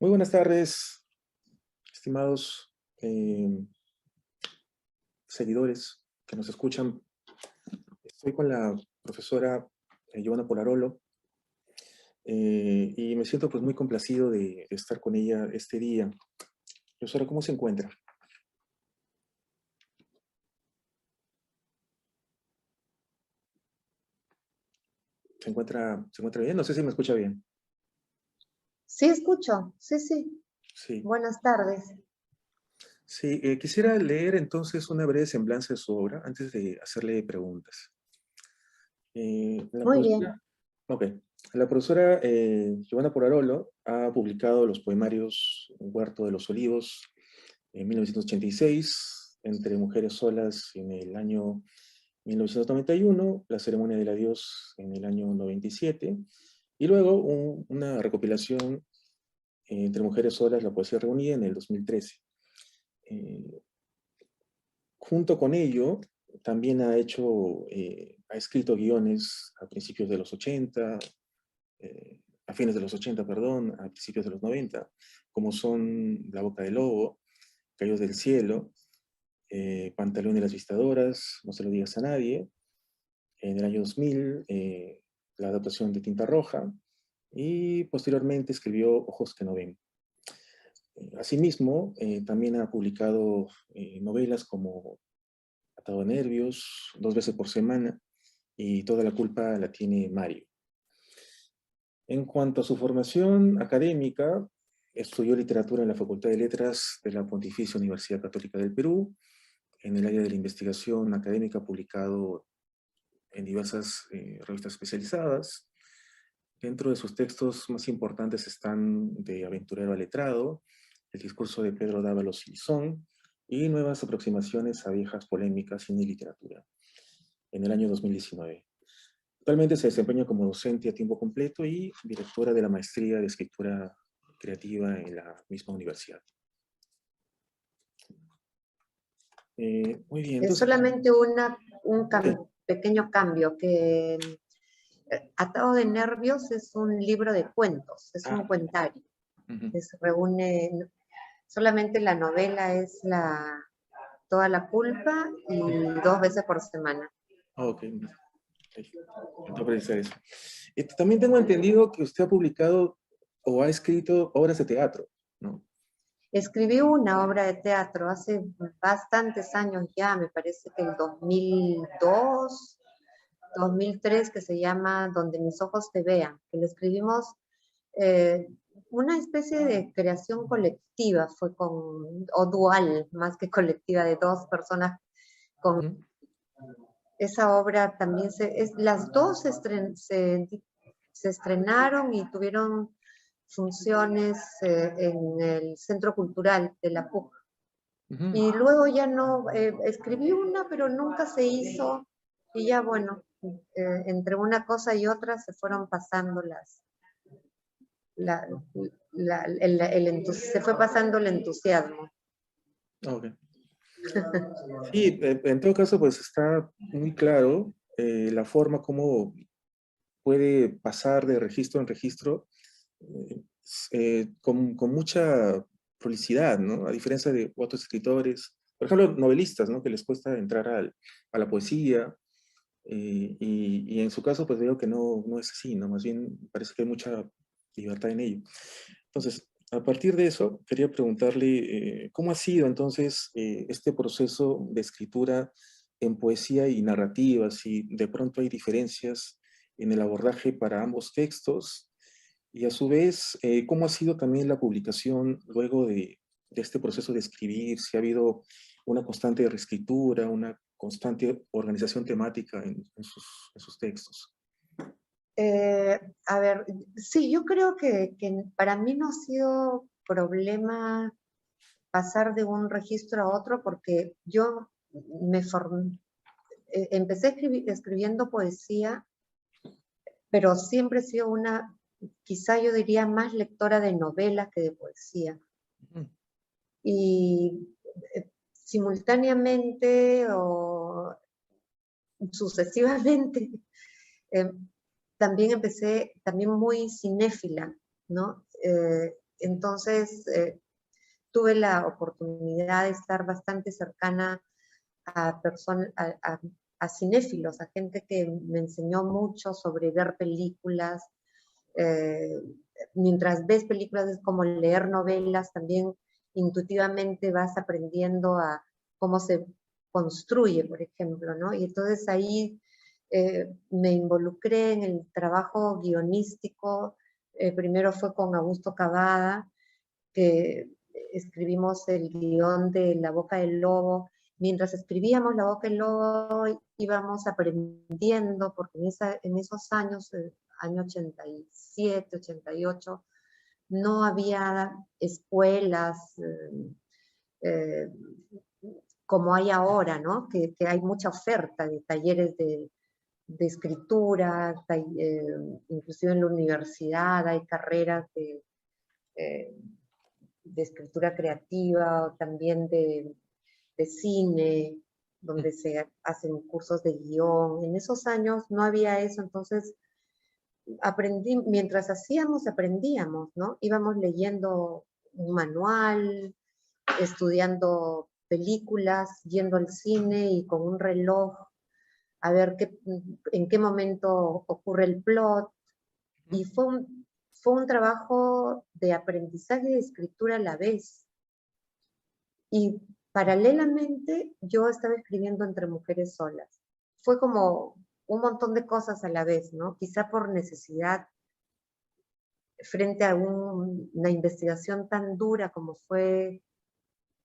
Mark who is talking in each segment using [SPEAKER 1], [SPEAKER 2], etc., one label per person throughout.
[SPEAKER 1] Muy buenas tardes, estimados seguidores que nos escuchan. Estoy con la profesora Giovanna Polarolo y me siento pues muy complacido de estar con ella este día. Profesora, ¿cómo se encuentra? ¿Se encuentra bien? No sé si me escucha bien.
[SPEAKER 2] Sí, escucho. Sí, sí.
[SPEAKER 1] Sí.
[SPEAKER 2] Buenas tardes.
[SPEAKER 1] Sí, quisiera leer entonces una breve semblanza de su obra antes de hacerle preguntas. La
[SPEAKER 2] Muy bien.
[SPEAKER 1] profesora, ok. La profesora Giovanna Polarolo ha publicado los poemarios Huerto de los Olivos en 1986, Entre Mujeres Solas en el año 1991, La Ceremonia del Adiós en el año 97, y luego una recopilación Entre Mujeres Solas, la poesía reunida en el 2013. Eh, Junto con ello, también ha escrito guiones a principios de los 80, a fines de los 80, perdón, a principios de los 90, como son La Boca del Lobo, Cayos del Cielo, Pantaleón de las Vistadoras, No se lo digas a nadie, en el año 2000, la adaptación de Tinta Roja, y posteriormente escribió Ojos que no ven. Asimismo, también ha publicado novelas como Atado a Nervios, Dos veces por semana, y Toda la culpa la tiene Mario. En cuanto a su formación académica, estudió literatura en la Facultad de Letras de la Pontificia Universidad Católica del Perú. En el área de la investigación académica ha publicado en diversas revistas especializadas. Dentro de sus textos más importantes están De aventurero a letrado, El discurso de Pedro Dávalos Silizón y Nuevas aproximaciones a viejas polémicas, cine y literatura, en el año 2019. Actualmente se desempeña como docente a tiempo completo y directora de la maestría de escritura creativa en la misma universidad. Muy bien,
[SPEAKER 2] Es
[SPEAKER 1] entonces...
[SPEAKER 2] solamente un
[SPEAKER 1] Sí.
[SPEAKER 2] pequeño cambio, que Atado de Nervios es un libro de cuentos, es un
[SPEAKER 1] Ah,
[SPEAKER 2] cuentario,
[SPEAKER 1] ujú.
[SPEAKER 2] que se reúne, solamente la novela es Toda la culpa y Dos veces por semana.
[SPEAKER 1] Ok, entonces precisar eso. También tengo entendido que usted ha publicado o ha escrito obras de teatro, ¿no?
[SPEAKER 2] Escribí una obra de teatro hace bastantes años ya, me parece que el 2002, 2003, que se llama Donde mis ojos te vean, que lo escribimos, eh, una especie de creación colectiva, o dual, más que colectiva, de dos personas. Con
[SPEAKER 1] Ujú.
[SPEAKER 2] esa obra también, las dos se estrenaron y tuvieron funciones en el Centro Cultural de la PUC.
[SPEAKER 1] Ujú.
[SPEAKER 2] Y luego ya no, escribí una, pero nunca se hizo, y ya bueno, entre una cosa y otra se fueron pasando la, se fue pasando el entusiasmo.
[SPEAKER 1] Ok. Sí, en todo caso, pues está muy claro la forma como puede pasar de registro en registro con mucha prolicidad, ¿no? A diferencia de otros escritores, por ejemplo, novelistas, ¿no? Que les cuesta entrar a la poesía, y en su caso, pues veo que no es así, ¿no? Más bien parece que hay mucha libertad en ello. Entonces, a partir de eso, quería preguntarle, ¿cómo ha sido entonces este proceso de escritura en poesía y narrativa? Si de pronto hay diferencias en el abordaje para ambos textos, y a su vez, ¿cómo ha sido también la publicación luego de este proceso de escribir? Si ha habido una constante reescritura, una constante organización temática en sus textos.
[SPEAKER 2] A ver, sí, yo creo que para mí no ha sido problema pasar de un registro a otro, porque yo empecé escribiendo poesía, pero siempre he sido quizá yo diría, más lectora de novelas que de poesía.
[SPEAKER 1] Ujú.
[SPEAKER 2] Y simultáneamente o sucesivamente, eh, también empecé, también muy cinéfila, ¿no? Entonces, tuve la oportunidad de estar bastante cercana a personas, a cinéfilos, a gente que me enseñó mucho sobre ver películas. eh, Mientras ves películas es como leer novelas, también intuitivamente vas aprendiendo a cómo se construye, por ejemplo, ¿no? Y entonces ahí me involucré en el trabajo guionístico. Primero fue con Augusto Cavada, que escribimos el guión de La Boca del Lobo. Mientras escribíamos La Boca del Lobo íbamos aprendiendo, porque en esos años, año 87, 88, no había escuelas eh, como hay ahora, ¿no? Que hay mucha oferta de talleres de escritura, inclusive en la universidad hay carreras eh, de escritura creativa, o también de cine, donde se hacen cursos de guión. En esos años no había eso, entonces aprendí, mientras hacíamos, aprendíamos, ¿no? Íbamos leyendo un manual, estudiando películas, yendo al cine y con un reloj a ver en qué momento ocurre el plot. Y fue un trabajo de aprendizaje y de escritura a la vez. Y paralelamente yo estaba escribiendo Entre Mujeres Solas. Fue como un montón de cosas a la vez, ¿no? Quizá por necesidad, frente a una investigación tan dura como fue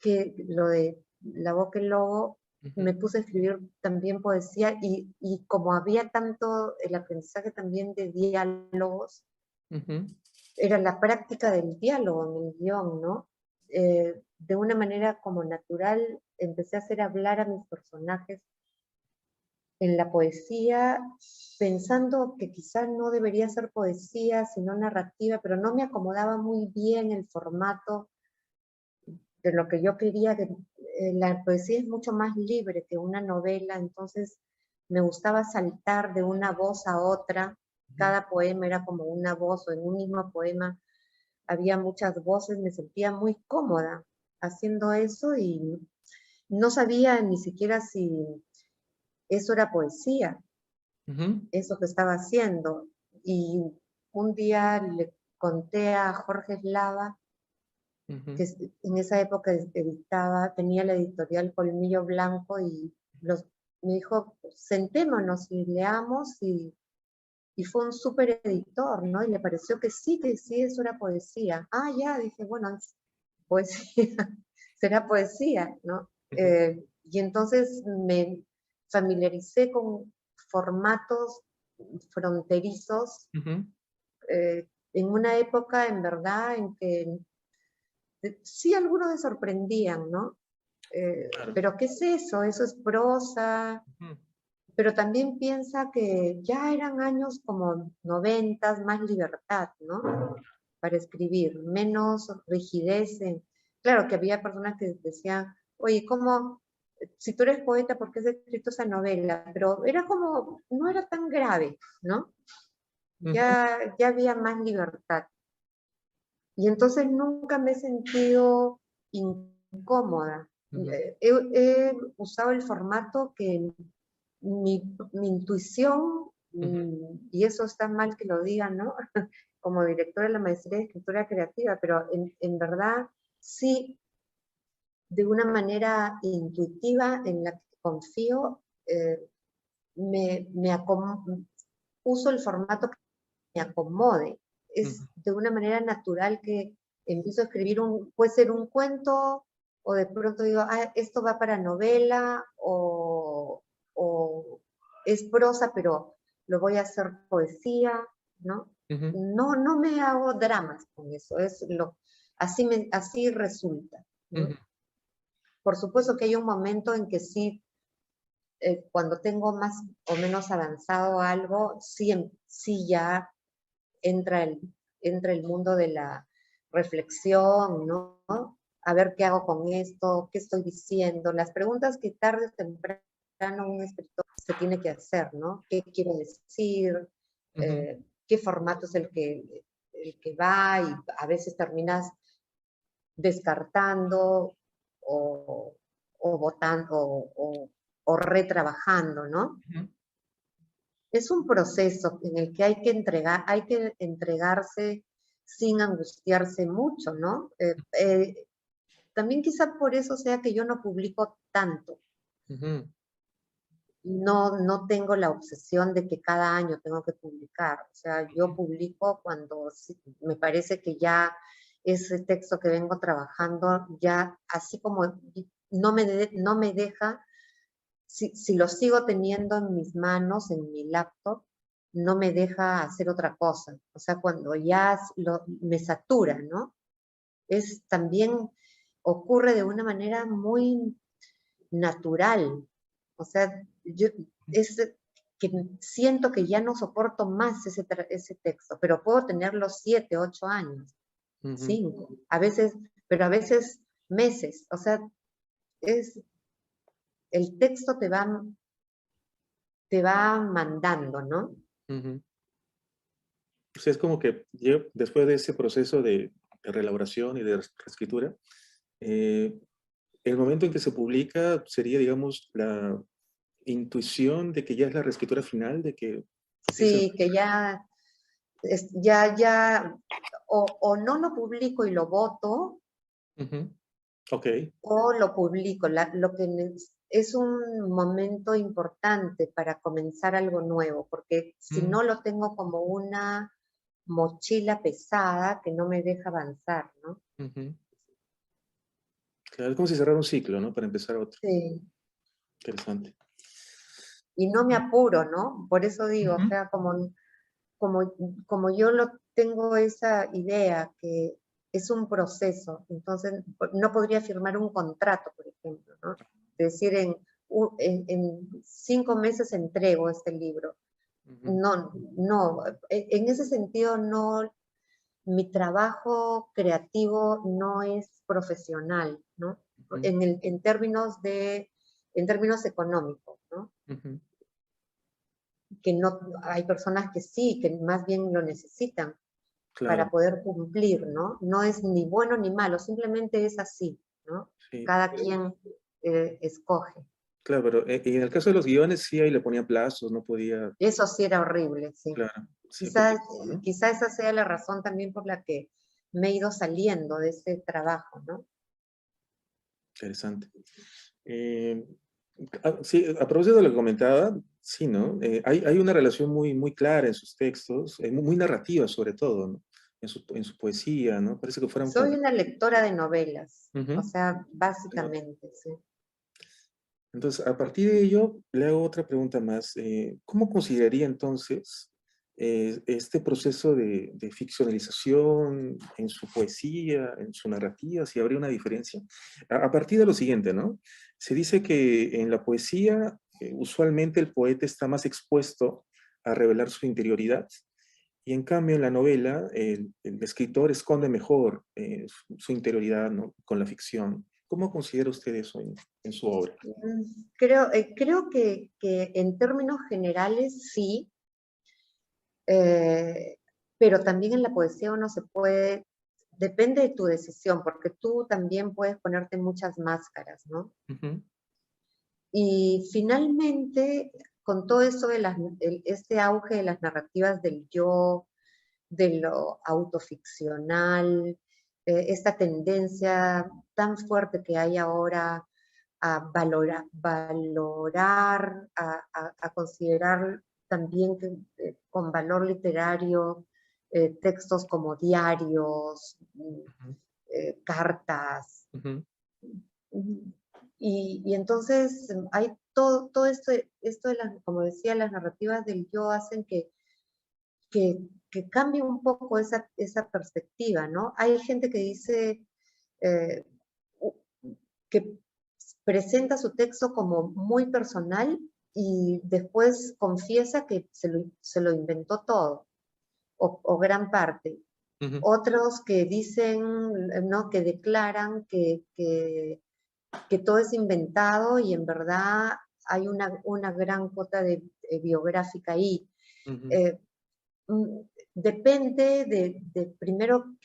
[SPEAKER 2] que lo de La Boca del Lobo, me puse a escribir también poesía y como había tanto el aprendizaje también de diálogos, era la práctica del diálogo en el guión, ¿no? De una manera como natural empecé a hacer hablar a mis personajes en la poesía, pensando que quizás no debería ser poesía, sino narrativa, pero no me acomodaba muy bien el formato de lo que yo quería. La poesía es mucho más libre que una novela, entonces me gustaba saltar de una voz a otra. Cada poema era como una voz, o en un mismo poema había muchas voces. Me sentía muy cómoda haciendo eso y no sabía ni siquiera si eso era poesía, eso que estaba haciendo. Y un día le conté a Jorge Eslava, que en esa época editaba, tenía la editorial Colmillo Blanco, y me dijo, sentémonos y leamos, y fue un súper editor, ¿no? Y le pareció que sí, eso era poesía. Ah, ya, dije, bueno, es poesía, será poesía, ¿no? Y entonces me familiaricé con formatos fronterizos, en una época, en verdad, en que sí algunos me sorprendían, ¿no?
[SPEAKER 1] Claro.
[SPEAKER 2] Pero ¿qué es eso? Eso es prosa. Pero también piensa que ya eran años como 90, más libertad, ¿no? Para escribir, menos rigidez. Claro que había personas que decían, oye, ¿cómo? Si tú eres poeta, ¿por qué has escrito esa novela? Pero era como, no era tan grave, ¿no? Ya había más libertad. Y entonces nunca me he sentido incómoda. He usado el formato que mi intuición, y eso está mal que lo diga, ¿no? Como directora de la maestría de escritura creativa, pero en verdad sí, de una manera intuitiva en la que confío, me uso el formato que me acomode. Es de una manera natural que empiezo a escribir puede ser un cuento, o de pronto digo, ah, esto va para novela, o es prosa, pero lo voy a hacer poesía, ¿no? No me hago dramas con eso, así resulta, ¿no? Por supuesto que hay un momento en que sí, cuando tengo más o menos avanzado algo, sí ya entra el mundo de la reflexión, ¿no? A ver qué hago con esto, qué estoy diciendo, las preguntas que tarde o temprano un escritor se tiene que hacer, ¿no? ¿Qué quiero decir? ¿Qué formato es el que el que va y a veces terminas descartando o, o votando o retrabajando, ¿no?
[SPEAKER 1] Ujú.
[SPEAKER 2] Es un proceso en el que hay que entregarse sin angustiarse mucho, ¿no? También quizá por eso sea que yo no publico tanto.
[SPEAKER 1] Ujú.
[SPEAKER 2] No tengo la obsesión de que cada año tengo que publicar. O sea, yo publico cuando me parece que ya ese texto que vengo trabajando, ya así como no me deja, si lo sigo teniendo en mis manos, en mi laptop, no me deja hacer otra cosa. O sea, cuando ya me satura, ¿no? Es también ocurre de una manera muy natural. O sea, es que siento que ya no soporto más ese texto, pero puedo tenerlo 7, 8 años,
[SPEAKER 1] Ujú.
[SPEAKER 2] 5, a veces, pero a veces meses. O sea, es, el texto te va mandando, ¿no?
[SPEAKER 1] Ujú. O sea, es como que yo, después de ese proceso de reelaboración y de reescritura, eh, el momento en que se publica sería, digamos, la intuición de que ya es la reescritura final, de que es el...
[SPEAKER 2] Sí, que ya, o no lo publico y lo voto,
[SPEAKER 1] Ujú. Ok.
[SPEAKER 2] o lo publico. Lo que es un momento importante para comenzar algo nuevo, porque si
[SPEAKER 1] Mm.
[SPEAKER 2] no lo tengo como una mochila pesada que no me deja avanzar, ¿no?
[SPEAKER 1] Ujú. Claro, es como si cerrara un ciclo, ¿no? Para empezar otro.
[SPEAKER 2] Sí.
[SPEAKER 1] Interesante.
[SPEAKER 2] Y no me apuro, ¿no? Por eso digo, o
[SPEAKER 1] Ujú.
[SPEAKER 2] sea, como, como yo lo tengo esa idea que es un proceso, entonces no podría firmar un contrato, por ejemplo, ¿no? Es decir, en 5 meses entrego este libro.
[SPEAKER 1] Ujú.
[SPEAKER 2] No, no, en ese sentido no, mi trabajo creativo no es profesional, ¿no?
[SPEAKER 1] Ujú.
[SPEAKER 2] En términos económicos, ¿no?
[SPEAKER 1] Ujú.
[SPEAKER 2] Que no, hay personas que sí, que más bien lo necesitan
[SPEAKER 1] Claro,
[SPEAKER 2] para poder cumplir, ¿no? No es ni bueno ni malo, simplemente es así, ¿no?
[SPEAKER 1] sí.
[SPEAKER 2] Cada quien escoge.
[SPEAKER 1] Claro, pero y en el caso de los guiones, sí, ahí le ponía plazos, no podía,
[SPEAKER 2] Eso sí era horrible, sí.
[SPEAKER 1] claro, sí, porque,
[SPEAKER 2] Quizás,
[SPEAKER 1] ¿no?
[SPEAKER 2] quizá esa sea la razón también por la que me he ido saliendo de ese trabajo, ¿no?
[SPEAKER 1] Interesante. Eh, sí, a propósito de lo que comentaba, sí, ¿no? Hay una relación muy, muy clara en sus textos, muy, muy narrativa sobre todo, ¿no? En su poesía, ¿no? Parece que fueran
[SPEAKER 2] Soy
[SPEAKER 1] como...
[SPEAKER 2] una lectora de novelas, o
[SPEAKER 1] Ujú.
[SPEAKER 2] sea, básicamente, sí.
[SPEAKER 1] Entonces, a partir de ello, le hago otra pregunta más. ¿Cómo consideraría entonces este proceso de ficcionalización en su poesía, en su narrativa, si habría una diferencia? A partir de lo siguiente, ¿no? Se dice que en la poesía, usualmente el poeta está más expuesto a revelar su interioridad, y en cambio en la novela el escritor esconde mejor su interioridad, ¿no? Con la ficción. ¿Cómo considera usted eso en su obra?
[SPEAKER 2] Creo que en términos generales sí, eh, pero también en la poesía uno se puede, depende de tu decisión, porque tú también puedes ponerte muchas máscaras, ¿no?
[SPEAKER 1] Ujú.
[SPEAKER 2] Y finalmente, con todo eso de este auge de las narrativas del yo, de lo autoficcional, esta tendencia tan fuerte que hay ahora a valorar, a considerar también con valor literario textos como diarios,
[SPEAKER 1] Ujú.
[SPEAKER 2] cartas.
[SPEAKER 1] Ujú.
[SPEAKER 2] Y entonces hay todo esto de las, como decía, las narrativas del yo hacen que, que cambie un poco esa perspectiva, ¿no? Hay gente que dice eh, que presenta su texto como muy personal y después confiesa que se lo inventó todo o gran parte.
[SPEAKER 1] Ujú.
[SPEAKER 2] Otros que dicen, ¿no? Que declaran que todo es inventado y en verdad hay una gran cuota de biográfica ahí.
[SPEAKER 1] Ujú.
[SPEAKER 2] Eh, depende de primero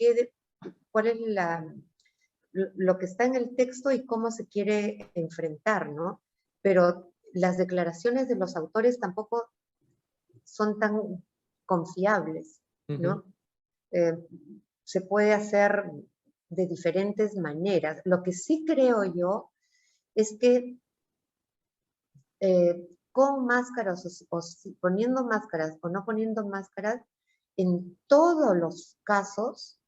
[SPEAKER 2] cuál es lo que está en el texto y cómo se quiere enfrentar, ¿no? Pero las declaraciones de los autores tampoco son tan confiables, ¿no? Se puede hacer de diferentes maneras. Lo que sí creo yo es que con máscaras poniendo máscaras o no poniendo máscaras, en todos los casos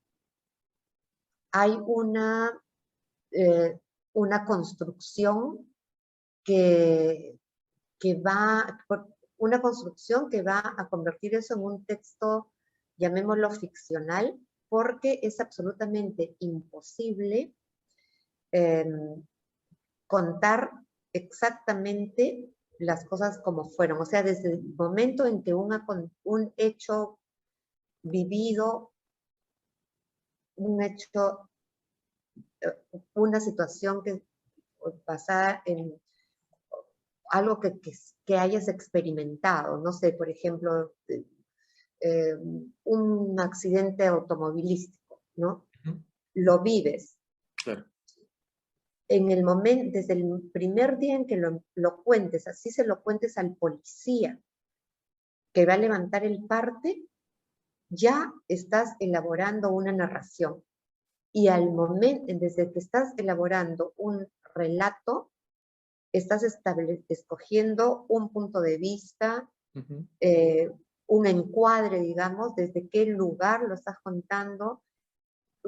[SPEAKER 2] hay una construcción que una construcción que va a convertir eso en un texto, llamémoslo ficcional, porque es absolutamente imposible contar exactamente las cosas como fueron. O sea, desde el momento en que un hecho vivido, un hecho, una situación que basada en algo que hayas experimentado, no sé, por ejemplo, un accidente automovilístico, ¿no? Lo vives.
[SPEAKER 1] Claro.
[SPEAKER 2] En el momento, desde el primer día en que lo cuentes, así se lo cuentes al policía que va a levantar el parte, ya estás elaborando una narración. Y al momento, desde que estás elaborando un relato, estás escogiendo un punto de vista, un encuadre, digamos, desde qué lugar lo estás contando,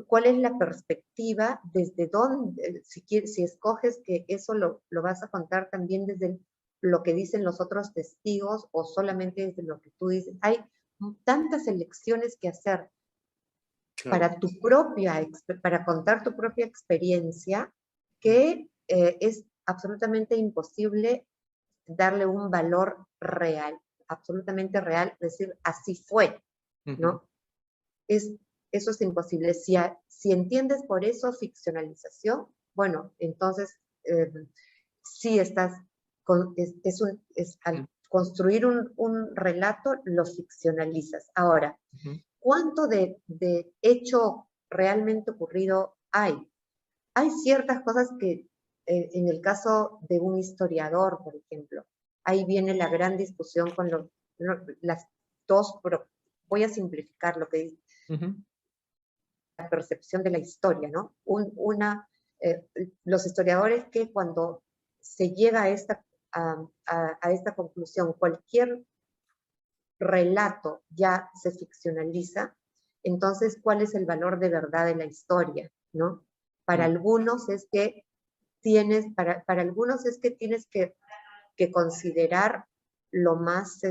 [SPEAKER 2] cuál es la perspectiva, desde dónde, si escoges que eso lo vas a contar también desde lo que dicen los otros testigos o solamente desde lo que tú dices. Hay tantas elecciones que hacer
[SPEAKER 1] Claro.
[SPEAKER 2] para contar tu propia experiencia que es absolutamente imposible darle un valor real, absolutamente real, decir así fue, ¿no? Eso es imposible. Si entiendes por eso ficcionalización, bueno, entonces sí estás, al construir un relato, lo ficcionalizas. Ahora, ¿cuánto de hecho realmente ocurrido hay? Hay ciertas cosas que, en el caso de un historiador, por ejemplo, ahí viene la gran discusión con las dos, voy a simplificar lo que dice, la percepción de la historia, ¿no? Los historiadores que cuando se llega a esta conclusión, cualquier relato ya se ficcionaliza, entonces, ¿cuál es el valor de verdad de la historia, ¿no? Para algunos es que para algunos es que tienes que considerar lo más,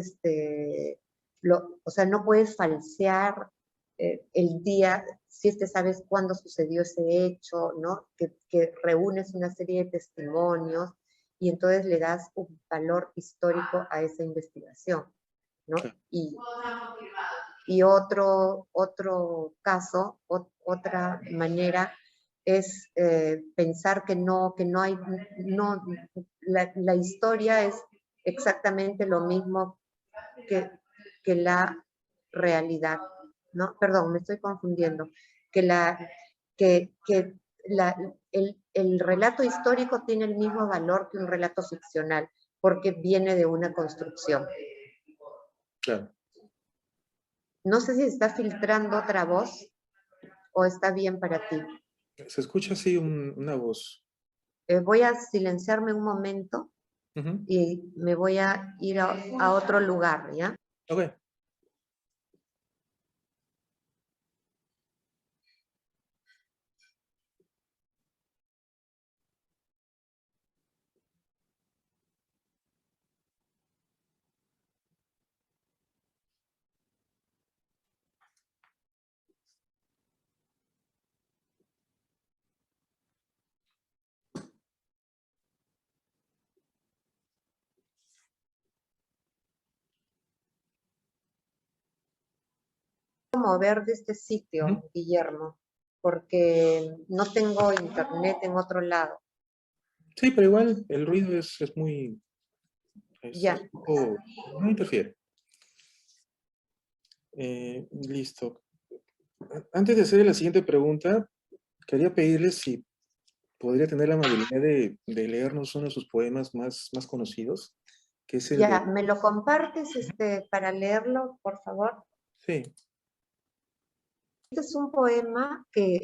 [SPEAKER 2] o sea, no puedes falsear el día, si sabes cuándo sucedió ese hecho, ¿no? Que reúnes una serie de testimonios y entonces le das un valor histórico a esa investigación, ¿no? Y otro caso, otra manera es pensar que la historia es exactamente lo mismo que la realidad, ¿no? Perdón, me estoy confundiendo. El relato histórico tiene el mismo valor que un relato ficcional, porque viene de una construcción.
[SPEAKER 1] Claro.
[SPEAKER 2] No sé si está filtrando otra voz o está bien para ti.
[SPEAKER 1] Se escucha así una voz.
[SPEAKER 2] Voy a silenciarme un momento y me voy a ir a otro lugar, ¿ya?
[SPEAKER 1] Ok.
[SPEAKER 2] Mover de este sitio, Guillermo, porque no tengo internet en otro lado.
[SPEAKER 1] Sí, pero igual el ruido es
[SPEAKER 2] Ya.
[SPEAKER 1] no interfiere. Listo. Antes de hacer la siguiente pregunta, quería pedirle si podría tener la amabilidad de leernos uno de sus poemas más conocidos, que es el de...
[SPEAKER 2] Ya, ¿me lo compartes para leerlo, por favor?
[SPEAKER 1] Sí.
[SPEAKER 2] Este es un poema que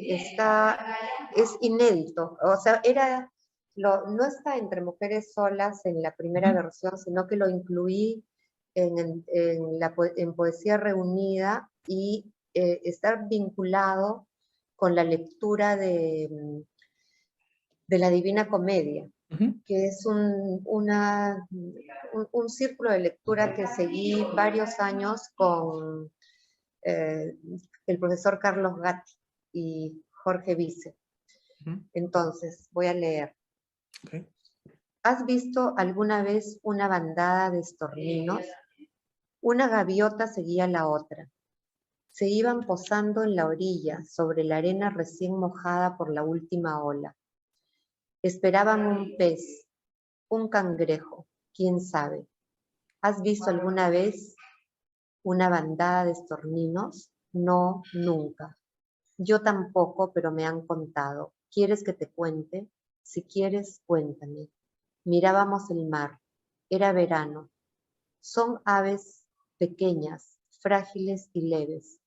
[SPEAKER 2] es inédito, o sea, no está entre Mujeres Solas en la primera
[SPEAKER 1] Ujú.
[SPEAKER 2] versión, sino que lo incluí en Poesía Reunida y está vinculado con la lectura de la Divina Comedia,
[SPEAKER 1] Ujú.
[SPEAKER 2] que es un círculo de lectura que seguí varios años con eh, el profesor Carlos Gatti y Jorge Vice.
[SPEAKER 1] Ujú.
[SPEAKER 2] Entonces, voy a leer.
[SPEAKER 1] Ok.
[SPEAKER 2] ¿Has visto alguna vez una bandada de estorninos? Una gaviota seguía a la otra. Se iban posando en la orilla, sobre la arena recién mojada por la última ola. Esperaban un pez, un cangrejo, quién sabe. ¿Has visto alguna vez una bandada de estorninos? No, nunca. Yo tampoco, pero me han contado. ¿Quieres que te cuente? Si quieres, cuéntame. Mirábamos el mar. Era verano. Son aves pequeñas, frágiles y leves.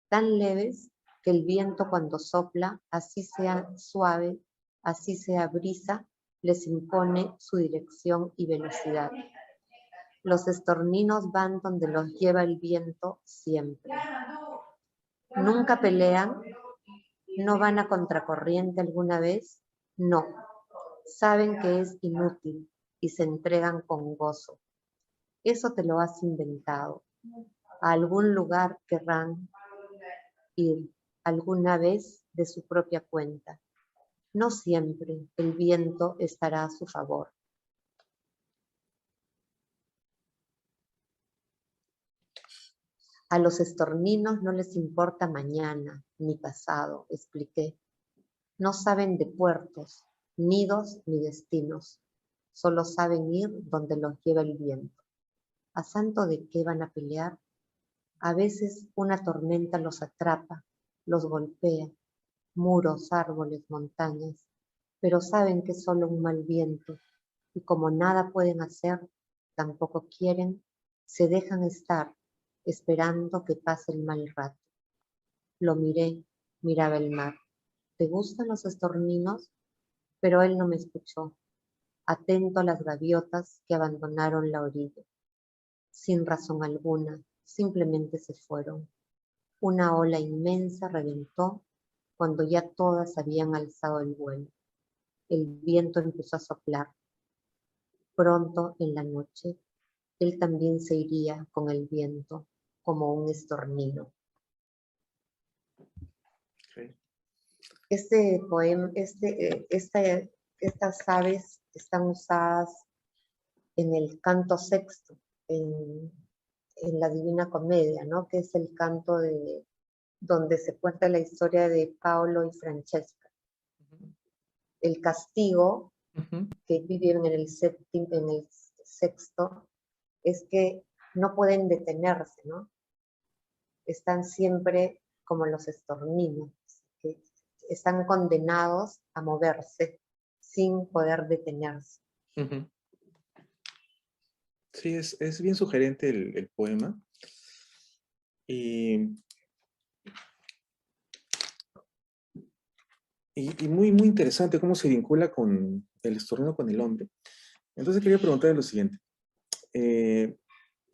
[SPEAKER 2] Tan leves que el viento cuando sopla, así sea suave, así sea brisa, les impone su dirección y velocidad. Los estorninos van donde los lleva el viento siempre. Nunca pelean, no van a contracorriente alguna vez, no. Saben que es inútil y se entregan con gozo. Eso te lo has inventado. A algún lugar querrán ir alguna vez de su propia cuenta. No siempre el viento estará a su favor. A los estorninos no les importa mañana ni pasado, expliqué. No saben de puertos, nidos ni destinos. Solo saben ir donde los lleva el viento. ¿A santo de qué van a pelear? A veces una tormenta los atrapa, los golpea, muros, árboles, montañas, pero saben que es solo un mal viento y como nada pueden hacer, tampoco quieren, se dejan estar esperando que pase el mal rato. Lo miré, miraba el mar. ¿Te gustan los estorninos? Pero él no me escuchó, atento a las gaviotas que abandonaron la orilla. Sin razón alguna, simplemente se fueron. Una ola inmensa reventó cuando ya todas habían alzado el vuelo. El viento empezó a soplar. Pronto en la noche, él también se iría con el viento, como un estornino.
[SPEAKER 1] Ok.
[SPEAKER 2] Este poema, estas aves están usadas en el canto sexto, en, en la Divina Comedia, ¿no? Que es el canto donde se cuenta la historia de Paolo y Francesca.
[SPEAKER 1] Ujú.
[SPEAKER 2] El castigo
[SPEAKER 1] Ujú.
[SPEAKER 2] que viven en el sexto es que no pueden detenerse, ¿no? Están siempre como los estorninos, que están condenados a moverse sin poder detenerse.
[SPEAKER 1] Ujú. Sí, es bien sugerente el poema. Y, y muy interesante cómo se vincula con el estornudo con el hombre. Entonces quería preguntarle lo siguiente. Eh,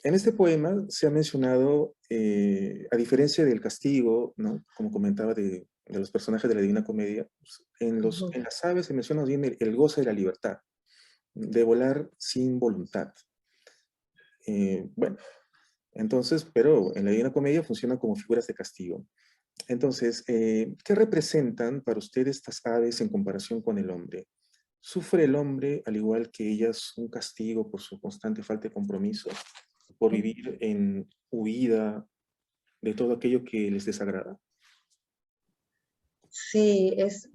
[SPEAKER 1] en este poema se ha mencionado, a diferencia del castigo, ¿no? Como comentaba de los personajes de la Divina Comedia, pues, en
[SPEAKER 2] Ujú.
[SPEAKER 1] las aves se menciona bien el goce de la libertad, de volar sin voluntad. Bueno, entonces, pero en la Divina Comedia funcionan como figuras de castigo. Entonces, ¿qué representan para usted estas aves en comparación con el hombre? ¿Sufre el hombre, al igual que ellas, un castigo por su constante falta de compromiso, por vivir en huida de todo aquello que les desagrada?
[SPEAKER 2] Sí, es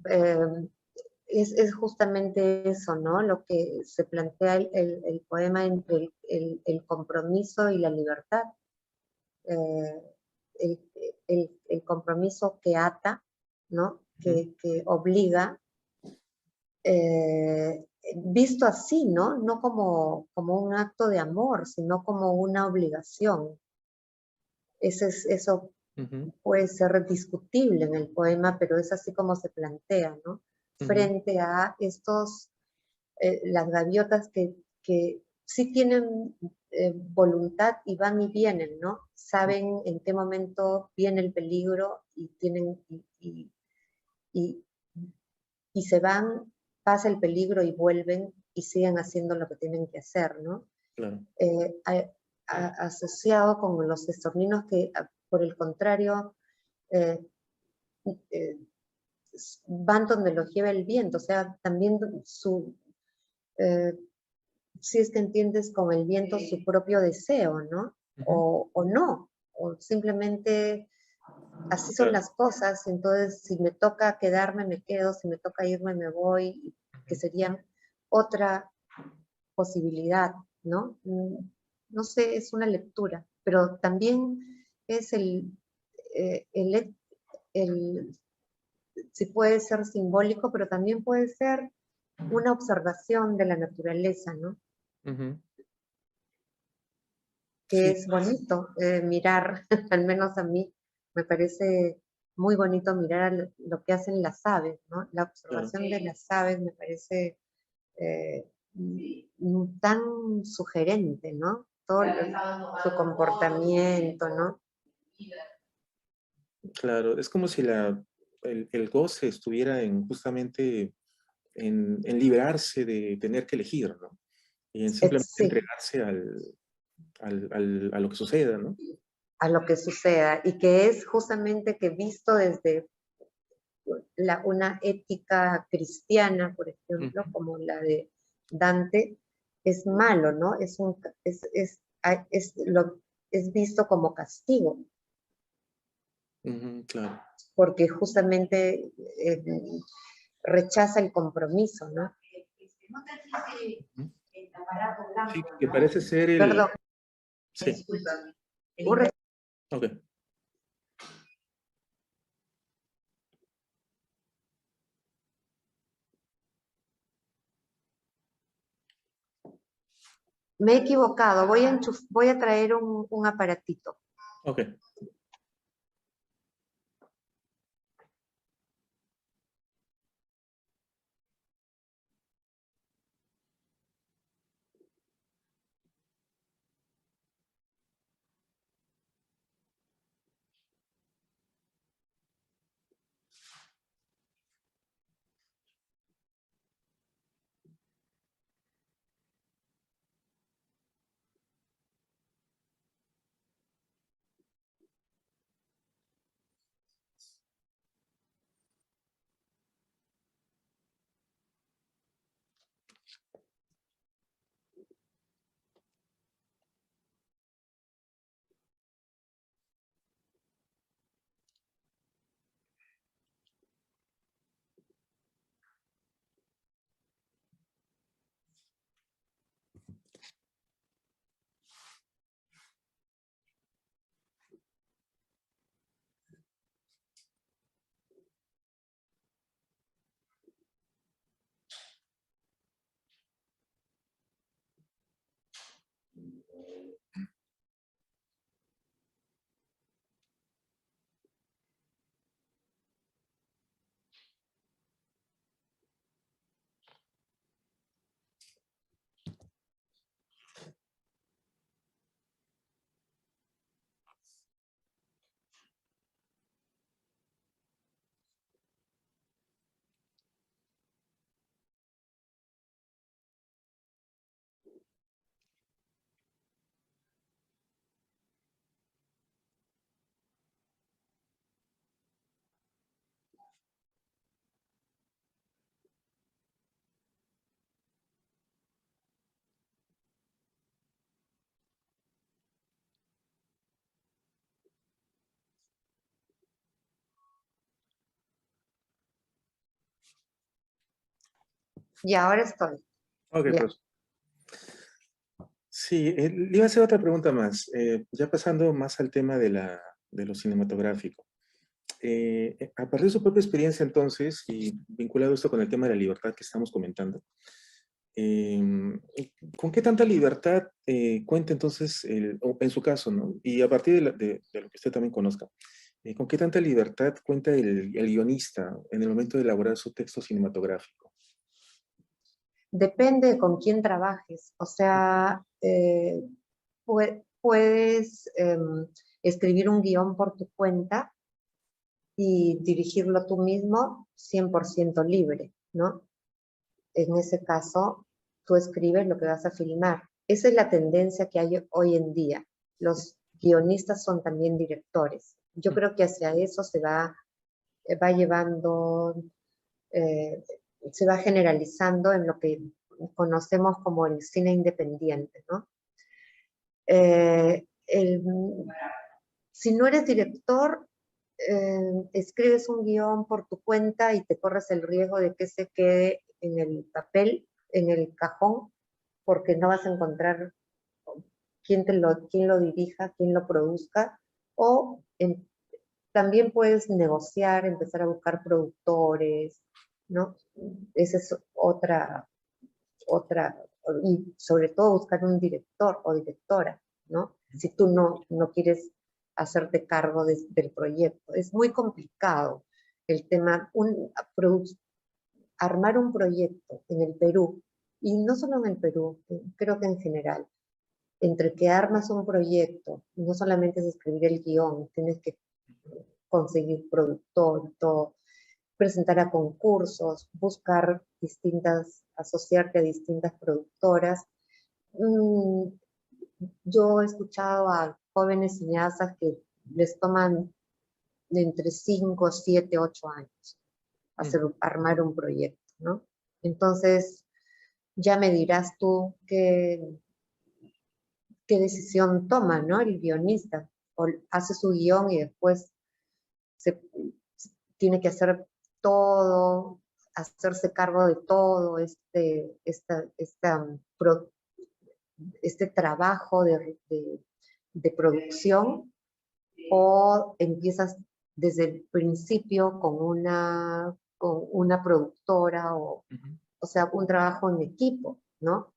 [SPEAKER 2] justamente eso, ¿no? Lo que se plantea el poema entre el compromiso y la libertad. Eh, el compromiso que ata, ¿no? Que obliga, visto así, ¿no? No como un acto de amor, sino como una obligación. Eso
[SPEAKER 1] Ujú,
[SPEAKER 2] puede ser discutible en el poema, pero es así como se plantea, ¿no?
[SPEAKER 1] ujú,
[SPEAKER 2] Frente a las gaviotas que sí tienen voluntad y van y vienen, ¿no? Saben en qué momento viene el peligro y y, y se van, pasa el peligro y vuelven y siguen haciendo lo que tienen que hacer, ¿no?
[SPEAKER 1] claro.
[SPEAKER 2] Asociado con los estorninos que, por el contrario, eh, eh, van donde los lleva el viento, o sea, también eh, si es que entiendes con el viento su propio deseo, ¿no?
[SPEAKER 1] Ujú,
[SPEAKER 2] O no, o simplemente así son
[SPEAKER 1] claro.
[SPEAKER 2] las cosas, entonces si me toca quedarme, me quedo, si me toca irme, me voy, que
[SPEAKER 1] Ujú,
[SPEAKER 2] sería otra posibilidad, ¿no? No sé, es una lectura, pero también es eh, el, el, sí puede ser simbólico, pero también puede ser una observación de la naturaleza, ¿no?
[SPEAKER 1] ujú.
[SPEAKER 2] Que
[SPEAKER 1] Sí,
[SPEAKER 2] es bonito mirar, al menos a mí me parece muy bonito mirar lo que hacen las aves, ¿no? La
[SPEAKER 1] claro.
[SPEAKER 2] observación de las aves me parece eh, tan sugerente, ¿no? Todo su comportamiento, ¿no?
[SPEAKER 1] Claro, es como si el goce estuviera justamente en liberarse de tener que elegir, ¿no? Y en simplemente
[SPEAKER 2] Sí,
[SPEAKER 1] entregarse a lo que suceda, ¿no?
[SPEAKER 2] a lo que suceda y que es justamente que visto desde una ética cristiana, por ejemplo,
[SPEAKER 1] Ujú,
[SPEAKER 2] como la de Dante, es malo, ¿no? Es visto como castigo,
[SPEAKER 1] ujú, claro.
[SPEAKER 2] porque justamente rechaza el compromiso, ¿no?
[SPEAKER 1] Ujú. Sí, que parece ser el...
[SPEAKER 2] Perdón,
[SPEAKER 1] Sí,
[SPEAKER 2] discúlpame.
[SPEAKER 1] ok.
[SPEAKER 2] Me he equivocado, voy a traer un aparatito.
[SPEAKER 1] Ok.
[SPEAKER 2] Y ahora estoy.
[SPEAKER 1] Ok,
[SPEAKER 2] Ya.
[SPEAKER 1] pues. Sí, le iba a hacer otra pregunta más. Ya pasando más al tema de de lo cinematográfico. A partir de su propia experiencia entonces, y vinculado esto con el tema de la libertad que estamos comentando, eh, ¿con qué tanta libertad cuenta entonces, en su caso, ¿no? Y a partir de lo que usted también conozca, ¿con qué tanta libertad cuenta el guionista en el momento de elaborar su texto cinematográfico?
[SPEAKER 2] Depende de con quién trabajes. O sea, puedes escribir un guión por tu cuenta y dirigirlo tú mismo 100% libre, ¿no? En ese caso, tú escribes lo que vas a filmar. Esa es la tendencia que hay hoy en día. Los guionistas son también directores. Yo creo que hacia eso va llevando, eh, se va generalizando en lo que conocemos como el cine independiente, ¿no? Eh, el, si no eres director, escribes un guión por tu cuenta y te corres el riesgo de que se quede en el papel, en el cajón, porque no vas a encontrar quién lo dirija, quién lo produzca, o también puedes negociar, empezar a buscar productores, ¿no? Esa es otra, y sobre todo buscar un director o directora, ¿no? Si tú no quieres hacerte cargo del proyecto. Es muy complicado el tema, armar un proyecto en el Perú, y no solo en el Perú, creo que en general, entre que armas un proyecto, no solamente es escribir el guión, tienes que conseguir productor, todo, presentar a concursos, buscar asociarte a distintas productoras. Mm, yo he escuchado a jóvenes cineastas que les toman de entre 5, 7, 8 años armar un proyecto, ¿no? Entonces, ya me dirás tú qué decisión toma, ¿no? El guionista. O hace su guión y después se, tiene que hacer todo, hacerse cargo de todo este trabajo de producción, o empiezas desde el principio con una productora, o sea, un trabajo en equipo, ¿no?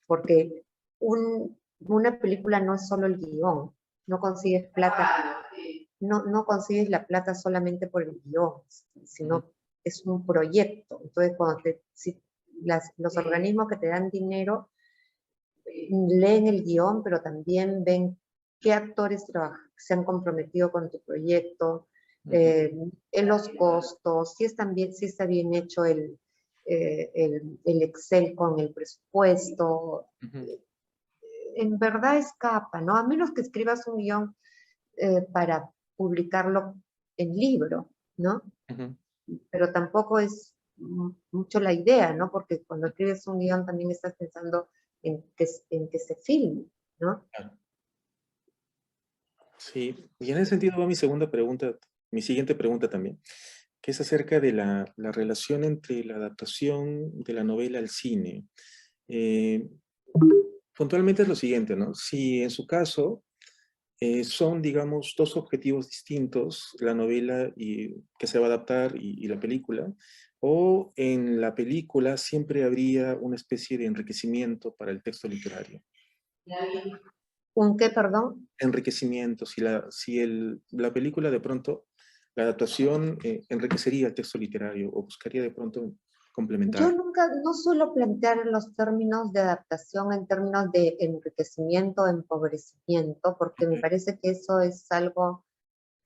[SPEAKER 2] Porque una película no es solo el guión, no consigues plata, no consigues la plata solamente por el guión, sino es un proyecto. Entonces, si los organismos que te dan dinero leen el guión, pero también ven qué actores se han comprometido con tu proyecto, en los costos, si está bien hecho el Excel con el presupuesto. En verdad escapa, ¿no? A menos que escribas un guión para publicarlo en libro, ¿no? Pero tampoco es mucho la idea, ¿no? Porque cuando escribes un guión también estás pensando en que se filme, ¿no?
[SPEAKER 1] Claro. Sí, y en ese sentido va mi segunda pregunta, mi siguiente pregunta también, que es acerca de la relación entre la adaptación de la novela al cine. Eh, Puntualmente es lo siguiente, ¿no? Si en su caso son, digamos, dos objetivos distintos, la novela que se va a adaptar y la película, o en la película siempre habría una especie de enriquecimiento para el texto literario.
[SPEAKER 2] ¿Un qué, perdón?
[SPEAKER 1] Enriquecimiento, si la película de pronto, la adaptación enriquecería el texto literario o buscaría de pronto
[SPEAKER 2] Yo
[SPEAKER 1] complementar.
[SPEAKER 2] no suelo plantear los términos de adaptación en términos de enriquecimiento o empobrecimiento, porque me parece que eso es algo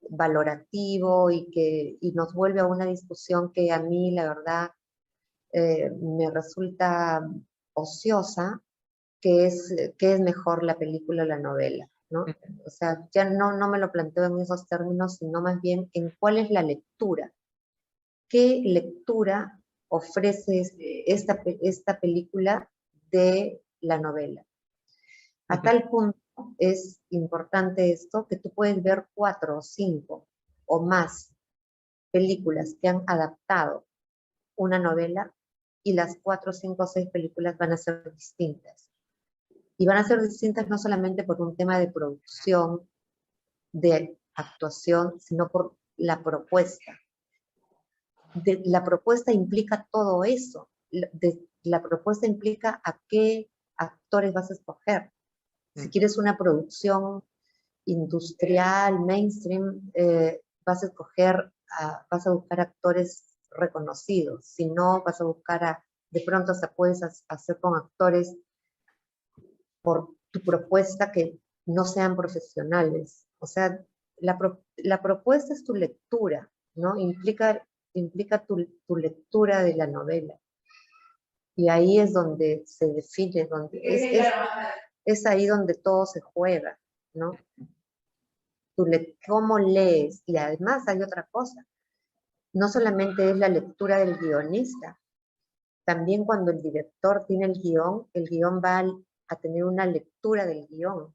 [SPEAKER 2] valorativo y nos vuelve a una discusión que a mí, la verdad, me resulta ociosa, qué es mejor, la película o la novela, ¿no? O sea, ya no me lo planteo en esos términos, sino más bien en cuál es la lectura. ¿Qué lectura ofrece esta película de la novela? A tal punto es importante esto que tú puedes ver 4 o 5 o más películas que han adaptado una novela, y las 4, 5 o 6 películas van a ser distintas. Y van a ser distintas no solamente por un tema de producción, de actuación, sino por la propuesta. La propuesta implica todo eso. La propuesta implica a qué actores vas a escoger. Si quieres una producción industrial, mainstream, vas a escoger, vas a buscar actores reconocidos. Si no, vas a buscar de pronto se puedes hacer con actores por tu propuesta que no sean profesionales. O sea, la propuesta es tu lectura, ¿no? Implica tu lectura de la novela. Y ahí es donde se define, es ahí donde todo se juega, ¿no? Cómo lees. Y además hay otra cosa. No solamente es la lectura del guionista, también cuando el director tiene el guión va a tener una lectura del guión.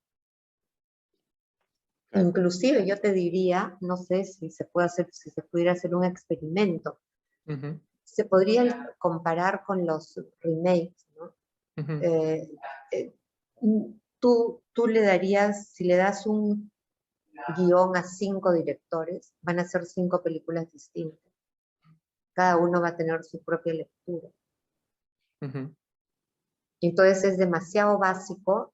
[SPEAKER 1] Claro.
[SPEAKER 2] Inclusive yo te diría, no sé si se pudiera hacer un experimento. Se podría comparar con los remakes, ¿no? Tú le darías, si le das un guión a 5 directores, van a ser 5 películas distintas. Cada uno va a tener su propia lectura. Entonces es demasiado básico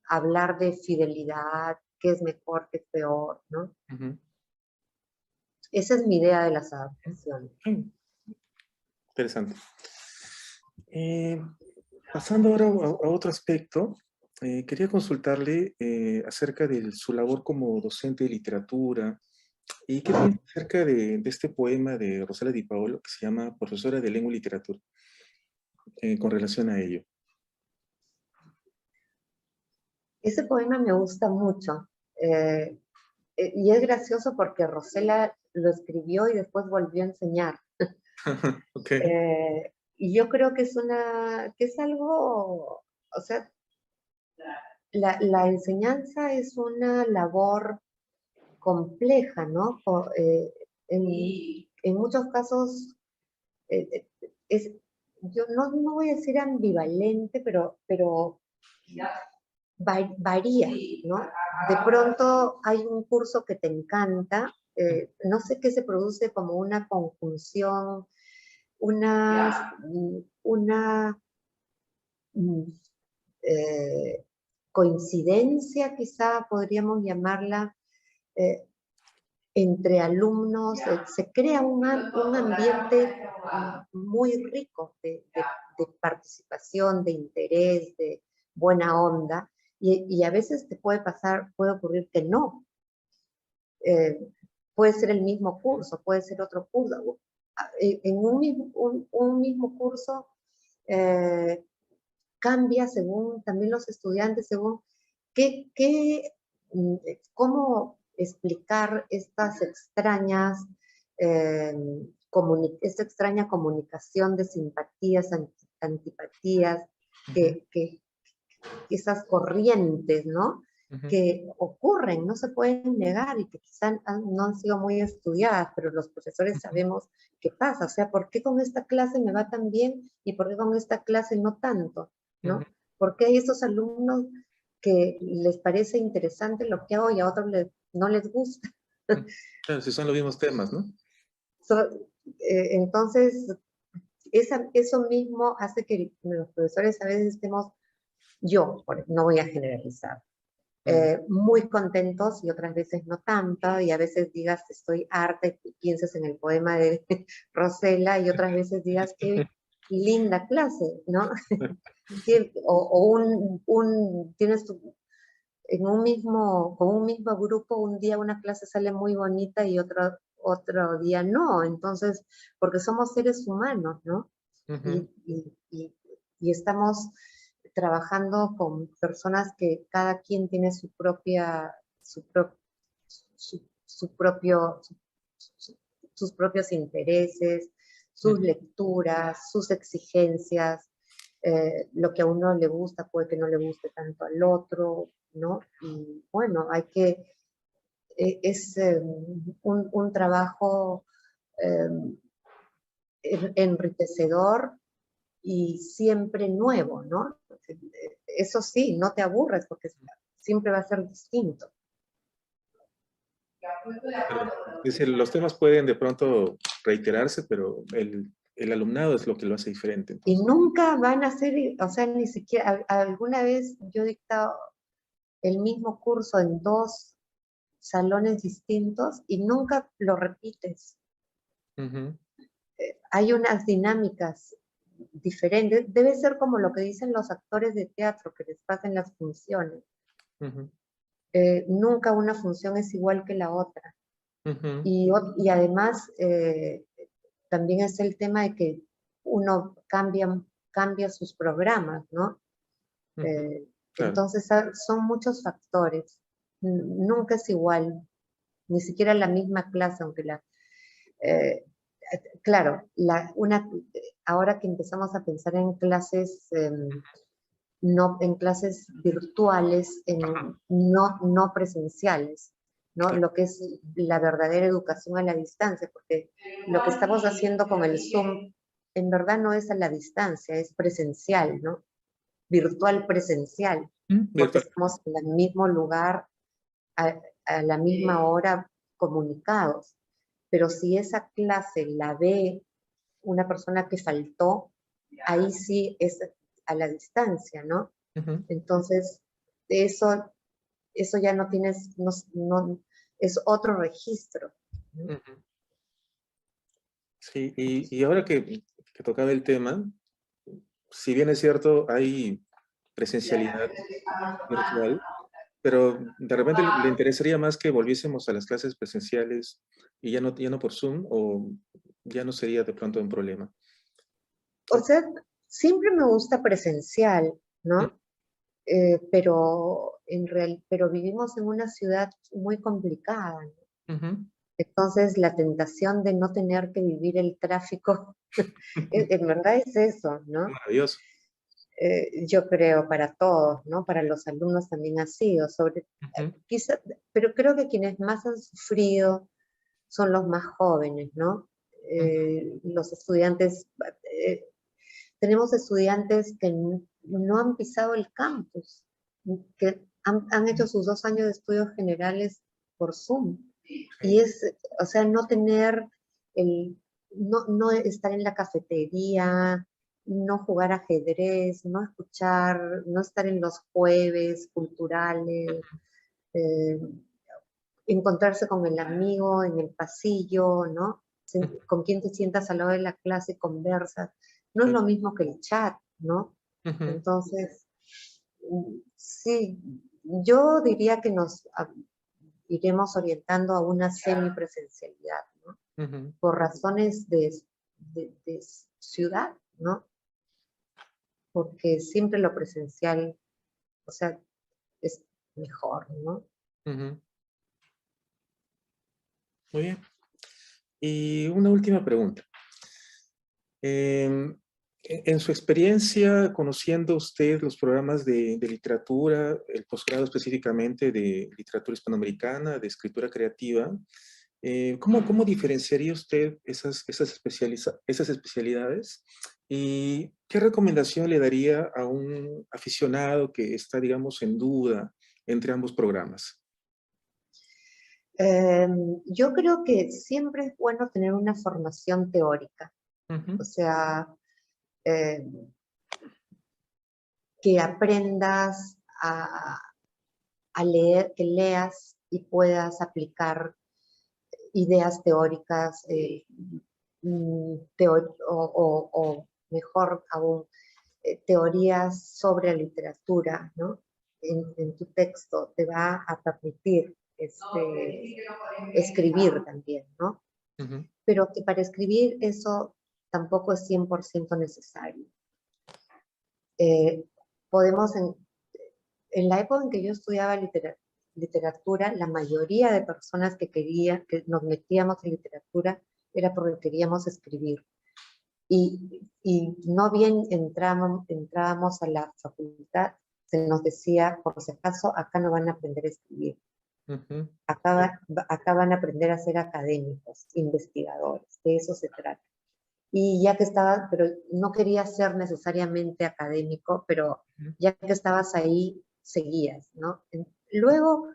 [SPEAKER 2] hablar de fidelidad, qué es mejor, qué es peor, ¿no? Esa es mi idea de las adaptaciones.
[SPEAKER 1] Interesante. Pasando ahora a otro aspecto, quería consultarle acerca de su labor como docente de literatura y qué piensa acerca de este poema de Rosela Di Paolo que se llama Profesora de Lengua y Literatura, con relación a ello.
[SPEAKER 2] Ese poema me gusta mucho y es gracioso porque Rosela lo escribió y después volvió a enseñar.
[SPEAKER 1] Okay.
[SPEAKER 2] Y yo creo que es algo, o sea, la enseñanza es una labor compleja, ¿no? En muchos casos yo no voy a decir ambivalente, pero varía, ¿no? De pronto hay un curso que te encanta, no sé qué se produce como una conjunción, una coincidencia, quizá podríamos llamarla, entre alumnos, se crea un ambiente muy rico de participación, de interés, de buena onda, y a veces te puede ocurrir que no. Puede ser el mismo curso, puede ser otro curso. En un mismo curso cambia según también los estudiantes, según cómo explicar estas extrañas, esta extraña comunicación de simpatías, antipatías, esas corrientes, ¿no? Que ocurren, no se pueden negar y que quizás no han sido muy estudiadas, pero los profesores sabemos qué pasa, o sea, ¿por qué con esta clase me va tan bien y por qué con esta clase no tanto? ¿No? ¿Por qué hay esos alumnos que les parece interesante lo que hago y a otros no les gusta?
[SPEAKER 1] Claro, si son los mismos temas, ¿no?
[SPEAKER 2] Entonces, eso mismo hace que los profesores a veces estemos, no voy a generalizar, muy contentos y otras veces no tanto, y a veces digas estoy harta y piensas en el poema de Rosela y otras veces digas qué linda clase, ¿no? Tienes con un mismo grupo un día una clase sale muy bonita y otro día no, entonces, porque somos seres humanos, ¿no? Y estamos trabajando con personas que cada quien tiene sus propios intereses, sus lecturas, sus exigencias, lo que a uno le gusta puede que no le guste tanto al otro, ¿no? Y bueno, es un trabajo enriquecedor y siempre nuevo, ¿no? Eso sí, no te aburres porque siempre va a ser distinto.
[SPEAKER 1] Pero, es decir, los temas pueden de pronto reiterarse, pero el alumnado es lo que lo hace diferente,
[SPEAKER 2] Y
[SPEAKER 1] entonces.
[SPEAKER 2] nunca van a ser, o sea, ni siquiera, alguna vez yo he dictado el mismo curso en dos salones distintos y nunca lo repites.
[SPEAKER 1] Ujú,
[SPEAKER 2] Hay unas dinámicas diferentes. Debe ser como lo que dicen los actores de teatro, que les pasen las funciones.
[SPEAKER 1] ujú,
[SPEAKER 2] Nunca una función es igual que la otra.
[SPEAKER 1] ujú,
[SPEAKER 2] Y además, también es el tema de que uno cambia sus programas, ¿no?
[SPEAKER 1] ujú.
[SPEAKER 2] Eh,
[SPEAKER 1] Claro.
[SPEAKER 2] entonces, son muchos factores. Nunca es igual, ni siquiera la misma clase, aunque eh, claro, ahora que empezamos a pensar en clases, no, en clases virtuales,
[SPEAKER 1] Ajá,
[SPEAKER 2] no presenciales, ¿no?
[SPEAKER 1] claro.
[SPEAKER 2] Lo que es la verdadera educación a la distancia, porque lo que estamos haciendo con el Zoom en verdad no es a la distancia, es presencial, ¿no? Virtual presencial, porque
[SPEAKER 1] Virtual.
[SPEAKER 2] estamos en el mismo lugar, a, a la misma hora comunicados. Pero si esa clase la ve una persona que faltó, ahí sí es a la distancia, ¿no?
[SPEAKER 1] Ujú,
[SPEAKER 2] Entonces, eso, eso ya no tienes, es otro registro, ¿no?
[SPEAKER 1] ujú. Sí, y ahora que tocaba el tema, si bien es cierto, hay presencialidad virtual, pero de repente le interesaría más que volviésemos a las clases presenciales y ya no por Zoom, o ya no sería de pronto un problema.
[SPEAKER 2] O sea, siempre me gusta presencial,
[SPEAKER 1] Mm,
[SPEAKER 2] ¿no? Pero vivimos en una ciudad muy complicada, ¿no?
[SPEAKER 1] ujú.
[SPEAKER 2] Entonces, la tentación de no tener que vivir el tráfico, en verdad es eso, ¿no?
[SPEAKER 1] Maravilloso.
[SPEAKER 2] Yo creo para todos, ¿no? Para los alumnos también ha sido,
[SPEAKER 1] Ujú,
[SPEAKER 2] quizá, pero creo que quienes más han sufrido son los más jóvenes, ¿no?
[SPEAKER 1] ujú,
[SPEAKER 2] Los estudiantes, eh, tenemos estudiantes que no han pisado el campus, que han hecho sus 2 años de estudios generales por Zoom. Y
[SPEAKER 1] sí,
[SPEAKER 2] o sea, no tener no estar en la cafetería, no jugar ajedrez, no escuchar, no estar en los jueves culturales, eh, encontrarse con el amigo en el pasillo, ¿no?
[SPEAKER 1] ujú,
[SPEAKER 2] Con quien te sientas al lado de la clase y conversas. No es
[SPEAKER 1] sí,
[SPEAKER 2] lo mismo que el chat, ¿no?
[SPEAKER 1] ujú,
[SPEAKER 2] Entonces, sí, yo diría que iremos orientando a una semipresencialidad, ¿no?
[SPEAKER 1] ujú.
[SPEAKER 2] Por razones de ciudad, ¿no? Porque siempre lo presencial, o sea, es mejor, ¿no?
[SPEAKER 1] Ujú. Muy bien. Y una última pregunta. En su experiencia, conociendo usted los programas de literatura, el posgrado específicamente de literatura hispanoamericana, de escritura creativa, ¿cómo diferenciaría usted esas especialidades? ¿Y qué recomendación le daría a un aficionado que está, digamos, en duda entre ambos programas?
[SPEAKER 2] Yo creo que siempre es bueno tener una formación teórica, o
[SPEAKER 1] Ujú,
[SPEAKER 2] sea, eh, que aprendas a leer, que leas y puedas aplicar ideas teóricas, o mejor aún, teorías sobre la literatura, ¿no? En tu texto te va a permitir escribir también, ¿no?
[SPEAKER 1] ujú,
[SPEAKER 2] Pero que para escribir eso tampoco es 100% necesario. Eh, podemos, en la época en que yo estudiaba literatura, la mayoría de personas que nos metíamos en literatura, era porque queríamos escribir. Y no bien entrábamos a la facultad, se nos decía, por si acaso, acá no van a aprender a escribir,
[SPEAKER 1] ujú,
[SPEAKER 2] acá, acá van a aprender a ser académicos, investigadores, de eso se trata. Y ya que estaba, pero no quería ser necesariamente académico, pero
[SPEAKER 1] ujú,
[SPEAKER 2] ya que estabas ahí, seguías, ¿no? Luego,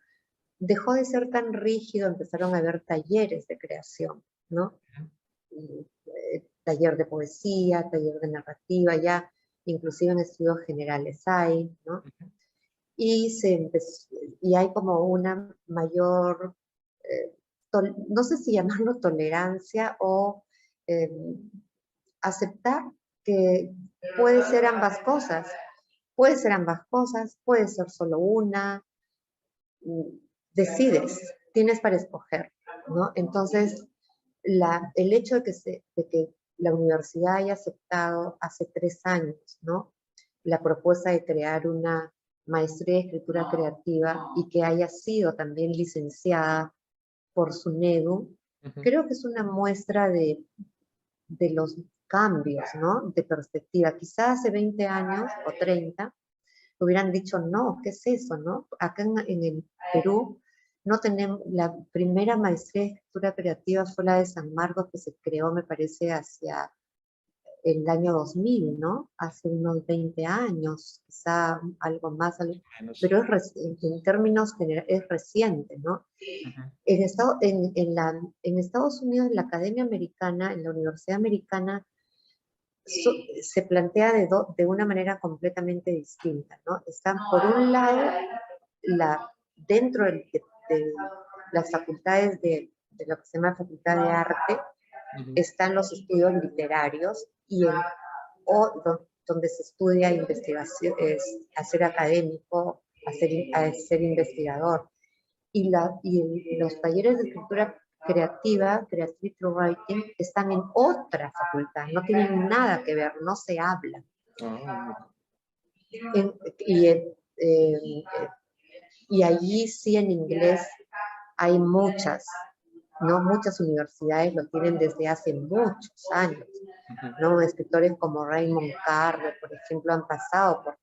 [SPEAKER 2] dejó de ser tan rígido, empezaron a haber talleres de creación, ¿no? Taller de poesía, taller de narrativa, ya inclusive en estudios generales hay, ¿no? Y hay como una mayor, no sé si llamarlo tolerancia o eh, aceptar que puede ser ambas cosas. Puede ser ambas cosas, puede ser solo una, decides, tienes para escoger, ¿no? Entonces, el hecho de que la universidad haya aceptado hace 3 años, ¿no? La propuesta de crear una maestría de escritura creativa y que haya sido también licenciada por SUNEDU, creo que es una muestra de los cambios, ¿no? De perspectiva. Quizás hace 20 años o 30 hubieran dicho, no, ¿qué es eso, no? Acá en el Perú no tenemos, la primera maestría de escritura creativa fue la de San Marcos, que se creó, me parece, hacia el año 2000, ¿no? Hace unos 20 años, quizá algo más,
[SPEAKER 1] Menos.
[SPEAKER 2] pero en términos generales es reciente, ¿no?
[SPEAKER 1] Ujú.
[SPEAKER 2] En Estados Unidos, en la Academia Americana, en la Universidad Americana, se plantea de una manera completamente distinta, ¿no? Están, por un lado, dentro de las facultades de lo que se llama Facultad de Arte,
[SPEAKER 1] Ujú.
[SPEAKER 2] están los estudios literarios donde se estudia investigación, hacer académico, hacer investigador. Los talleres de escritura creativa, Creative Writing, están en otra facultad, no tienen nada que ver, no se habla.
[SPEAKER 1] Ah,
[SPEAKER 2] En- y, eh, eh, y allí sí en inglés hay muchas, ¿no? Muchas universidades lo tienen desde hace muchos años,
[SPEAKER 1] ujú.
[SPEAKER 2] ¿no? Escritores como Raymond Carver, por ejemplo, han pasado por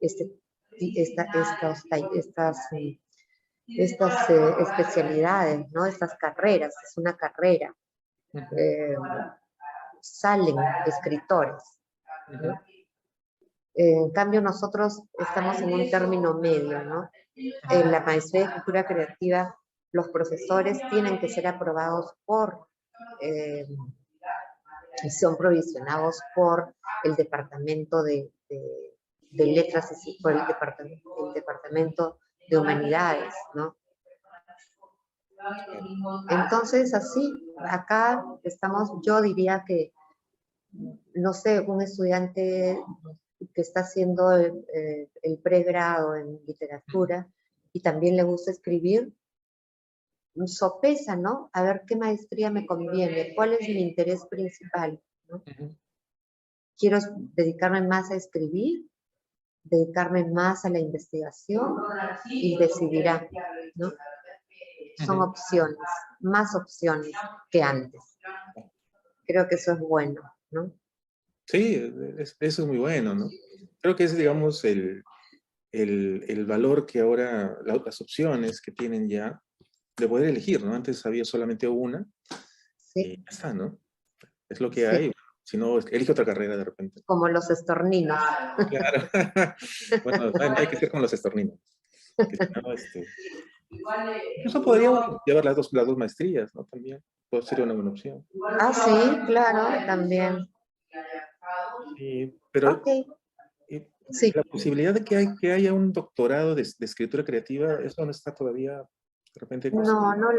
[SPEAKER 2] este, estas especialidades, ¿no? Estas carreras, es una carrera.
[SPEAKER 1] Ujú.
[SPEAKER 2] Eh, Salen escritores,
[SPEAKER 1] Ujú.
[SPEAKER 2] ¿no? En cambio, nosotros estamos en un término medio, ¿no? En la maestría de escritura creativa, los profesores tienen que ser aprobados y son provisionados por el Departamento de Letras, por el Departamento de Humanidades, ¿no? Entonces, así, acá estamos, yo diría que, no sé, un estudiante que está haciendo el pregrado en literatura y también le gusta escribir, sopesa, ¿no? A ver qué maestría me conviene, cuál es mi interés principal, ¿no?
[SPEAKER 1] Ujú.
[SPEAKER 2] ¿Quiero dedicarme más a escribir, dedicarme más a la investigación? Y decidirá, ¿no? Son
[SPEAKER 1] Ujú.
[SPEAKER 2] opciones, más opciones que antes. Creo que eso es bueno, ¿no?
[SPEAKER 1] Sí, eso es muy bueno, ¿no? Creo que es, digamos, el valor que ahora, las opciones que tienen ya de poder elegir, ¿no? Antes había solamente una y ya
[SPEAKER 2] Sí,
[SPEAKER 1] está, ¿no? Es lo que hay.
[SPEAKER 2] sí,
[SPEAKER 1] Si no, elige otra carrera de repente.
[SPEAKER 2] como los estorninos.
[SPEAKER 1] Claro. Bueno, no hay que ser como los estorninos. Que si no, incluso podría uno llevar las dos maestrías, ¿no? También. Puede ser una buena opción.
[SPEAKER 2] Ah, sí, claro, también.
[SPEAKER 1] Pero
[SPEAKER 2] Ok,
[SPEAKER 1] eh,
[SPEAKER 2] sí.
[SPEAKER 1] la posibilidad de que haya un doctorado de escritura creativa, eso no está todavía de repente
[SPEAKER 2] No, no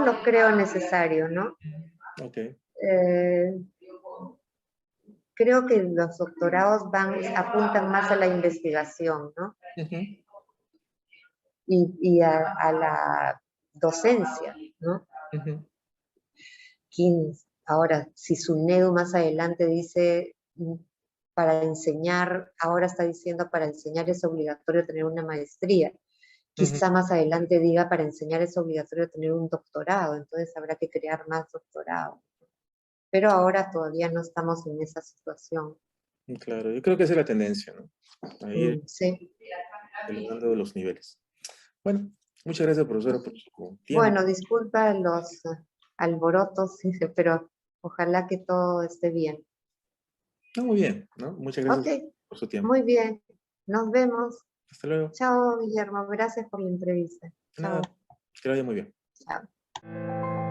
[SPEAKER 2] lo creo necesario, ¿no?
[SPEAKER 1] Ok.
[SPEAKER 2] Eh, Creo que los doctorados apuntan más a la investigación, ¿no?
[SPEAKER 1] Ujú.
[SPEAKER 2] Y a la docencia, ¿no?
[SPEAKER 1] Ujú.
[SPEAKER 2] Ahora, si SUNEDU más adelante dice para enseñar, ahora está diciendo para enseñar es obligatorio tener una maestría.
[SPEAKER 1] Ujú.
[SPEAKER 2] Quizá más adelante diga para enseñar es obligatorio tener un doctorado, entonces habrá que crear más doctorados. Pero ahora todavía no estamos en esa situación.
[SPEAKER 1] Claro, yo creo que esa es la tendencia, ¿no? Ahí
[SPEAKER 2] Sí.
[SPEAKER 1] elevando los niveles. Bueno, muchas gracias, profesora, por su tiempo.
[SPEAKER 2] Bueno, disculpa los alborotos, pero ojalá que todo esté bien.
[SPEAKER 1] No, muy bien, ¿no? Muchas
[SPEAKER 2] Ok,
[SPEAKER 1] gracias por su tiempo.
[SPEAKER 2] muy bien. Nos vemos.
[SPEAKER 1] Hasta luego.
[SPEAKER 2] Chao, Guillermo. Gracias por la entrevista.
[SPEAKER 1] Nada,
[SPEAKER 2] Chao.
[SPEAKER 1] que te vaya muy bien.
[SPEAKER 2] Chao.